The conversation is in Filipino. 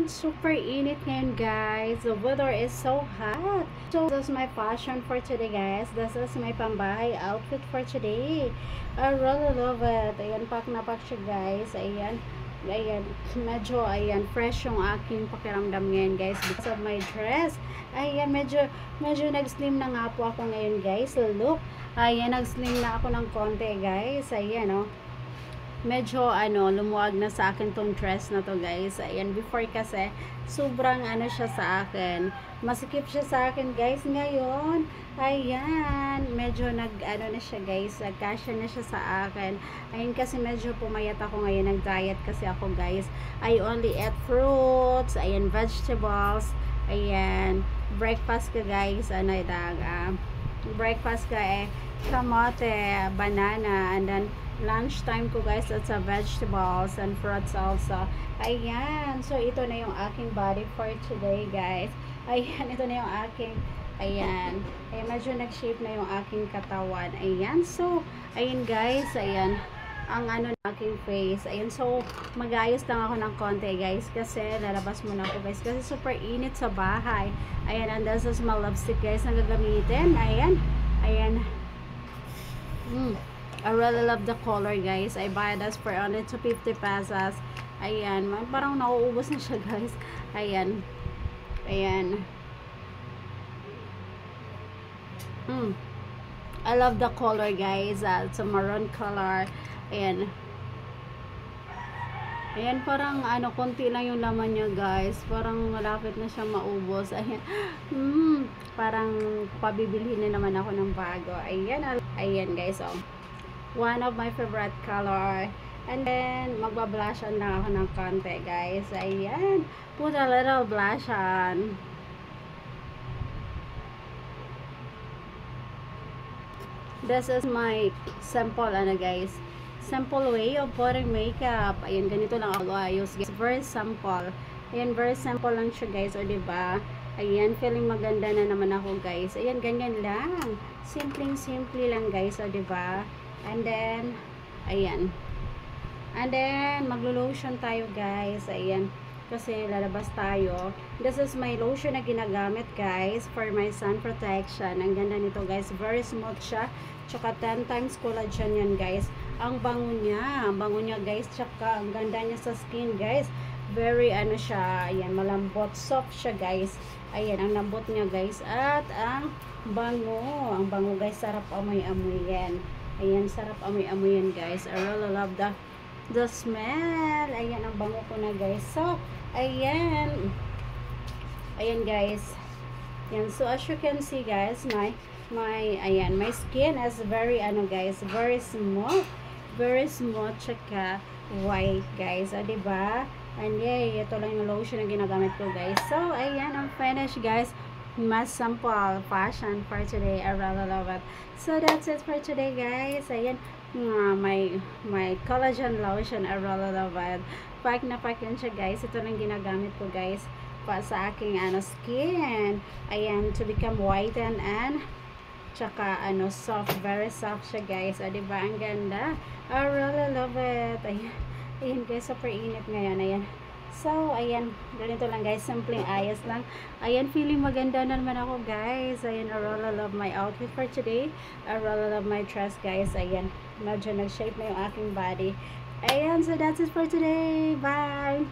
Ayan, super init ngayon guys. The weather is so hot. So this is my fashion for today guys. This is my pambahay outfit for today. I really love it. Ayan, pack na pack siya guys. Ayan. Ayan, medyo fresh yung aking pakiramdam ngayon guys because of my dress. Ayan, medyo nag-slim na nga po ako ngayon guys. Look, ayan, nag-slim na ako ng konti guys. Ayan, oh. Medyo lumuwag na sa akin tong dress na to guys. Ayan, before kasi sobrang siya sa akin, masikip siya sa akin guys. Ngayon ayan, medyo na siya guys, nagkasya na siya sa akin. Ayun, kasi medyo pumayat ako ngayon, nag diet kasi ako guys. I only eat fruits, ayan, vegetables, ayan, breakfast ka guys, breakfast ka kamote, banana, and then lunchtime ko guys, that's a vegetables and fruits also. Ayan, so ito na yung aking body for today guys. Ayan, ito na yung aking ayan, medyo nag-shape na yung aking katawan. Ayan, so ayan guys, ayan ang aking face. Ayan, so mag-ayos lang ako ng konti guys kasi lalabas muna ako guys kasi super init sa bahay. Ayan, and this is my lipstick guys na gagamitin. Ayan, I really love the color guys. I buy this for only 250 pesos. Ayan, parang nauubos na siya guys. Ayan. I love the color guys. It's a maroon color. Ayan. Ayan, parang konti lang yung laman niya guys. Parang malapit na siya maubos. Ayan. Parang pabibilhin na naman ako ng bago. Ayan guys, oh. One of my favorite color. And then magbablush on lang ako ng konti guys. Ayan, put a little blush on. This is my simple guys, simple way of putting makeup. Ayan, ganito lang ako ayos guys. Very simple. Ayan, very simple lang siya guys, o diba? Ayan, feeling maganda na naman ako guys. Ayan, ganyan lang, simple lang guys, o diba? And then ayan, and then maglo-lotion tayo guys. Ayan, kasi lalabas tayo. This is my lotion na ginagamit guys for my sun protection. Ang ganda nito guys, very smooth siya, tsaka 10 times collagen yan guys. Ang bango niya guys, tsaka ang ganda niya sa skin guys. Very siya, ayan, malambot, soft siya guys. Ayan, ang lambot niya guys, at ang bango guys, sarap amoy-amoy yan. Ayan, sarap amoy-amoy yan guys. I really love the smell. Ayan, ang bango ko na guys. So ayan guys. Ayan, so as you can see guys, my skin is very guys, very smooth tsaka white guys, diba? And yeah, ito lang yung lotion na ginagamit ko guys. So ayan, ang finish guys. Mas simple fashion for today. I really love it. So that's it for today guys. Ayan, my collagen lotion. I really love it. Pack na pack yun siya guys. Ito lang ginagamit ko guys pa sa aking skin. Ayan, to become whiten and tsaka soft, very soft siya guys. O diba, ang ganda. I really love it. Ayan guys, super init ngayon. Ayan. So ayan, ganito lang guys, simpleng ayos lang. Ayan, feeling maganda na naman ako guys. Ayan, I really love my outfit for today. I really love my dress guys. Ayan, medyo nag-shape na yung aking body. Ayan, so that's it for today. Bye!